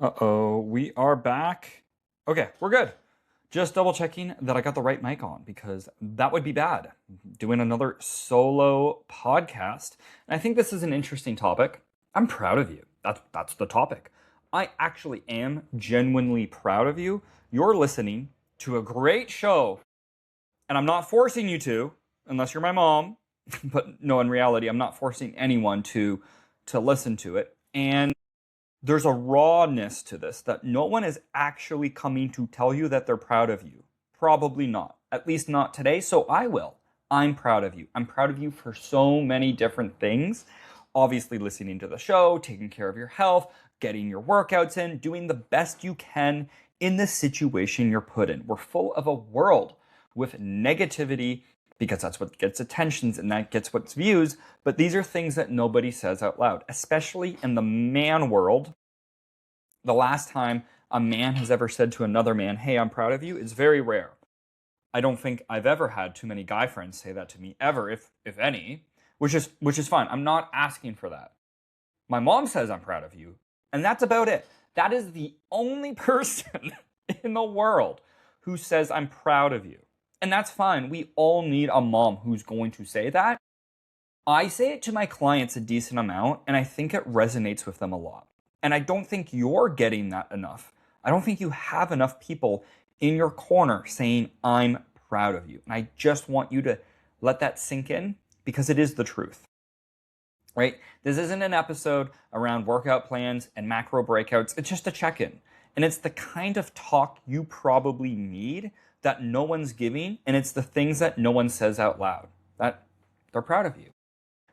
Uh-oh, we are back. Okay, we're good. Just double checking that I got the right mic on because that would be bad. Doing another solo podcast. And I think this is an interesting topic. I'm proud of you. That's the topic. I actually am genuinely proud of you. You're listening to a great show, and I'm not forcing you to, unless you're my mom. But no, in reality, I'm not forcing anyone to listen to it. And there's a rawness to this that no one is actually coming to tell you that they're proud of you. Probably not. At least not today, so I will. I'm proud of you. I'm proud of you for so many different things. Obviously, listening to the show, taking care of your health, getting your workouts in, doing the best you can in the situation you're put in. We're full of a world with negativity because that's what gets attentions and that gets what's views. But these are things that nobody says out loud, especially in the man world. The last time a man has ever said to another man, "Hey, I'm proud of you," is very rare. I don't think I've ever had too many guy friends say that to me ever, if any, which is fine. I'm not asking for that. My mom says I'm proud of you, and that's about it. That is the only person in the world who says I'm proud of you. And that's fine. We all need a mom who's going to say that. I say it to my clients a decent amount, and I think it resonates with them a lot. And I don't think you're getting that enough. I don't think you have enough people in your corner saying, "I'm proud of you." And I just want you to let that sink in because it is the truth, right? This isn't an episode around workout plans and macro breakouts. It's just a check in. And it's the kind of talk you probably need that no one's giving. And it's the things that no one says out loud that they're proud of you.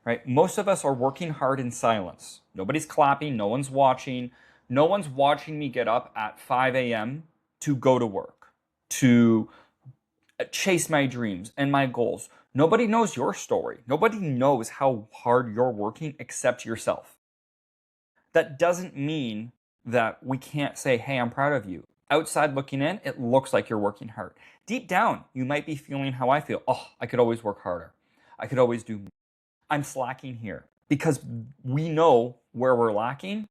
Right? Most of us are working hard in silence. Nobody's clapping, no one's watching. No one's watching me get up at 5 a.m. to go to work, to chase my dreams and my goals. Nobody knows your story. Nobody knows how hard you're working except yourself. That doesn't mean that we can't say, "Hey, I'm proud of you." Outside looking in, it looks like you're working hard. Deep down, you might be feeling how I feel. "Oh, I could always work harder. I could always do more. I'm slacking here," because we know where we're lacking.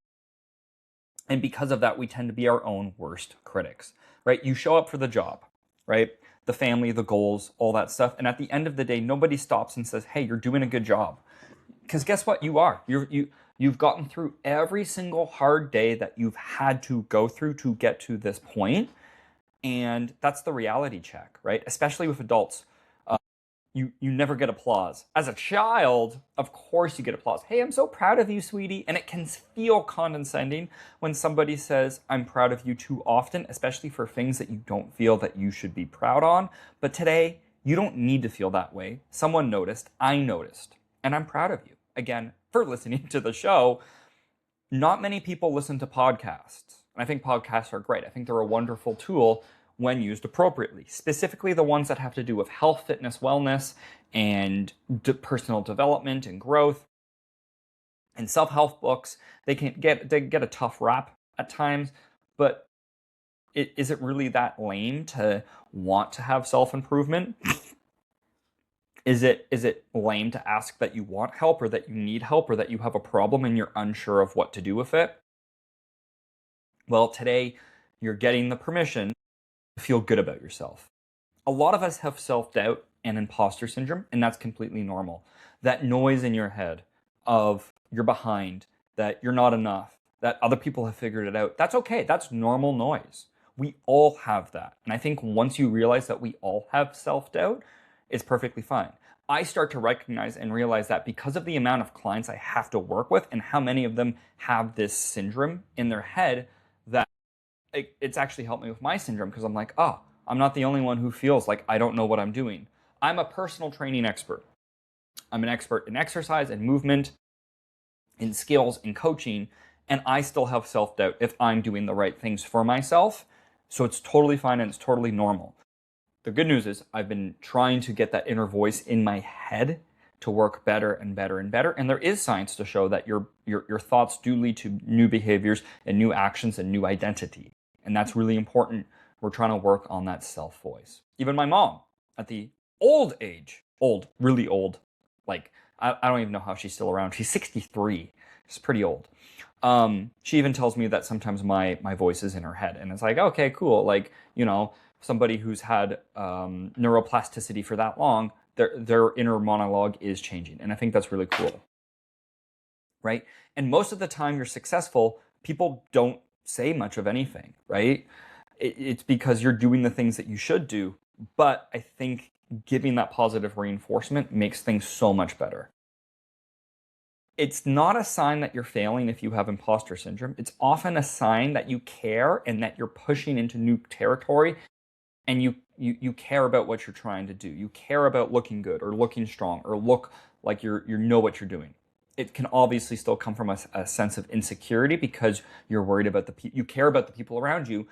And because of that, we tend to be our own worst critics, right? You show up for the job, right? The family, the goals, all that stuff. And at the end of the day, nobody stops and says, "Hey, you're doing a good job." Because guess what? You are. You've gotten through every single hard day that you've had to go through to get to this point. And that's the reality check, right? Especially with adults. You never get applause. As a child, of course you get applause. "Hey, I'm so proud of you, sweetie." And it can feel condescending when somebody says, "I'm proud of you," too often, especially for things that you don't feel that you should be proud on. But today, you don't need to feel that way. Someone noticed, I noticed, and I'm proud of you. Again, for listening to the show. Not many people listen to podcasts. And I think podcasts are great. I think they're a wonderful tool when used appropriately, specifically the ones that have to do with health, fitness, wellness, and personal development and growth and self-help books. They get a tough rap at times, but is it really that lame to want to have self-improvement? Is it lame to ask that you want help or that you need help or that you have a problem and you're unsure of what to do with it? Well, today you're getting the permission feel good about yourself. A lot of us have self-doubt and imposter syndrome, and that's completely normal. That noise in your head of you're behind, that you're not enough, that other people have figured it out. That's okay. That's normal noise. We all have that. And I think once you realize that we all have self-doubt, it's perfectly fine. I start to recognize and realize that because of the amount of clients I have to work with and how many of them have this syndrome in their head, that it's actually helped me with my syndrome because I'm like, "Oh, I'm not the only one who feels like I don't know what I'm doing." I'm a personal training expert. I'm an expert in exercise and movement, in skills, in coaching, and I still have self-doubt if I'm doing the right things for myself. So it's totally fine and it's totally normal. The good news is I've been trying to get that inner voice in my head to work better and better and better. And there is science to show that your thoughts do lead to new behaviors and new actions and new identity. And that's really important. We're trying to work on that self voice. Even my mom at the old age, really old, like I don't even know how she's still around. She's 63. She's pretty old. She even tells me that sometimes my voice is in her head, and it's like, okay, cool. Like, somebody who's had neuroplasticity for that long, their inner monologue is changing, and I think that's really cool, right? And most of the time, you're successful. People don't say much of anything, right? It's because you're doing the things that you should do. But I think giving that positive reinforcement makes things so much better. It's not a sign that you're failing if you have imposter syndrome. It's often a sign that you care and that you're pushing into new territory, and you care about what you're trying to do. You care about looking good or looking strong or look like you know what you're doing. It can obviously still come from a sense of insecurity because you're worried about you care about the people around you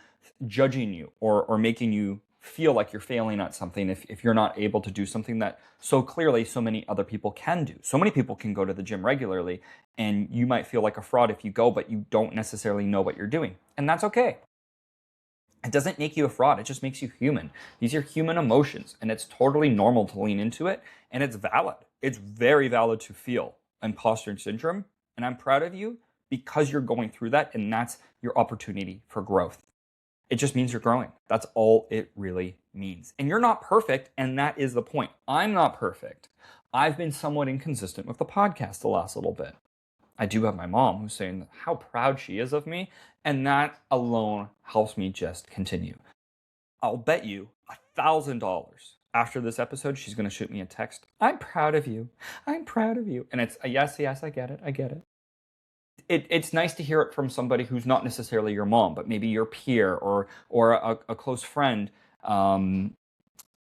judging you or making you feel like you're failing at something if you're not able to do something that so clearly so many other people can do. So many people can go to the gym regularly, and you might feel like a fraud if you go, but you don't necessarily know what you're doing. And that's okay. It doesn't make you a fraud. It just makes you human. These are human emotions, and it's totally normal to lean into it, and it's valid. It's very valid to feel imposter syndrome, and I'm proud of you because you're going through that, and that's your opportunity for growth. It just means you're growing. That's all it really means. And you're not perfect, and that is the point. I'm not perfect. I've been somewhat inconsistent with the podcast the last little bit. I do have my mom who's saying how proud she is of me, and that alone helps me just continue. I'll bet you $1,000 after this episode, she's going to shoot me a text. I'm proud of you. I'm proud of you. And it's a yes, I get it. I get it. It's nice to hear it from somebody who's not necessarily your mom, but maybe your peer or a close friend,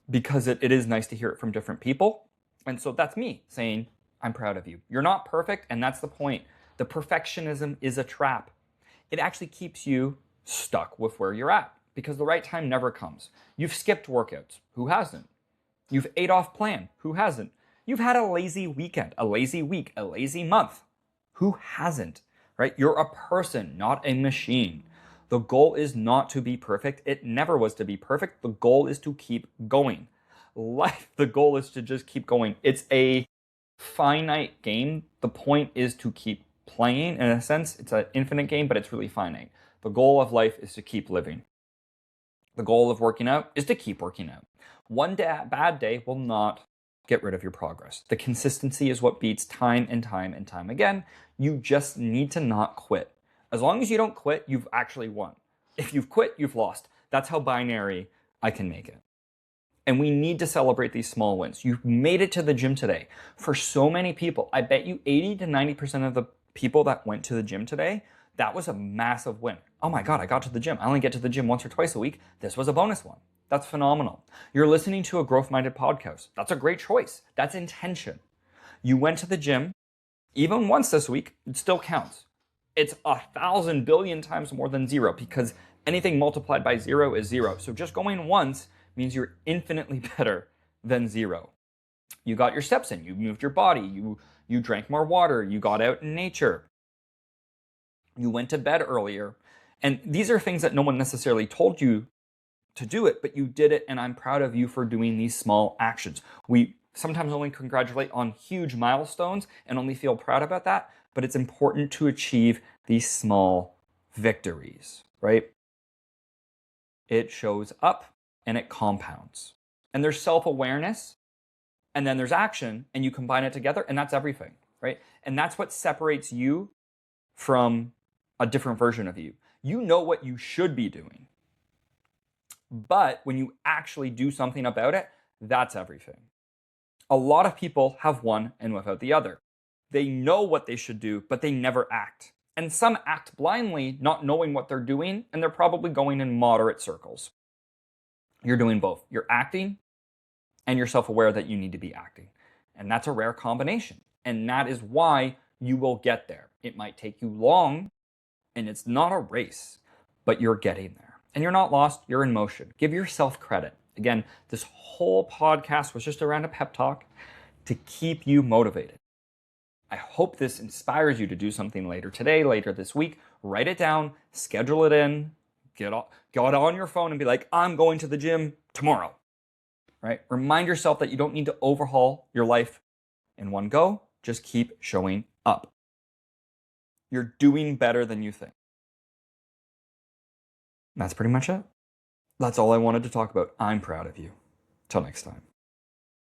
because it is nice to hear it from different people. And so that's me saying, I'm proud of you. You're not perfect, and that's the point. The perfectionism is a trap. It actually keeps you stuck with where you're at because the right time never comes. You've skipped workouts. Who hasn't? You've ate off plan. Who hasn't? You've had a lazy weekend, a lazy week, a lazy month. Who hasn't? Right? You're a person, not a machine. The goal is not to be perfect. It never was to be perfect. The goal is to keep going. Life, the goal is to just keep going. It's a finite game. The point is to keep playing. In a sense, it's an infinite game, but it's really finite. The goal of life is to keep living. The goal of working out is to keep working out. One bad day will not get rid of your progress. The consistency is what beats time and time and time again. You just need to not quit. As long as you don't quit, you've actually won. If you've quit, you've lost. That's how binary I can make it. And we need to celebrate these small wins. You've made it to the gym today. For so many people, I bet you 80 to 90% of the people that went to the gym today, that was a massive win. Oh my God, I got to the gym. I only get to the gym once or twice a week. This was a bonus one. That's phenomenal. You're listening to a growth-minded podcast. That's a great choice. That's intention. You went to the gym even once this week, it still counts. It's 1,000 billion times more than zero because anything multiplied by zero is zero. So just going once means you're infinitely better than zero. You got your steps in, you moved your body, you drank more water, you got out in nature, you went to bed earlier. And these are things that no one necessarily told you to do it, but you did it, and I'm proud of you for doing these small actions. We sometimes only congratulate on huge milestones and only feel proud about that, but it's important to achieve these small victories, right? It shows up and it compounds. And there's self-awareness, and then there's action, and you combine it together, and that's everything, right? And that's what separates you from a different version of you. You know what you should be doing. But when you actually do something about it, that's everything. A lot of people have one and without the other. They know what they should do, but they never act. And some act blindly, not knowing what they're doing, and they're probably going in moderate circles. You're doing both. You're acting, and you're self-aware that you need to be acting. And that's a rare combination. And that is why you will get there. It might take you long, and it's not a race, but you're getting there. And you're not lost, you're in motion. Give yourself credit. Again, this whole podcast was just around a pep talk to keep you motivated. I hope this inspires you to do something later today, later this week. Write it down, schedule it in, get on your phone and be like, I'm going to the gym tomorrow, right? Remind yourself that you don't need to overhaul your life in one go. Just keep showing up. You're doing better than you think. That's pretty much it. That's all I wanted to talk about. I'm proud of you. Till next time.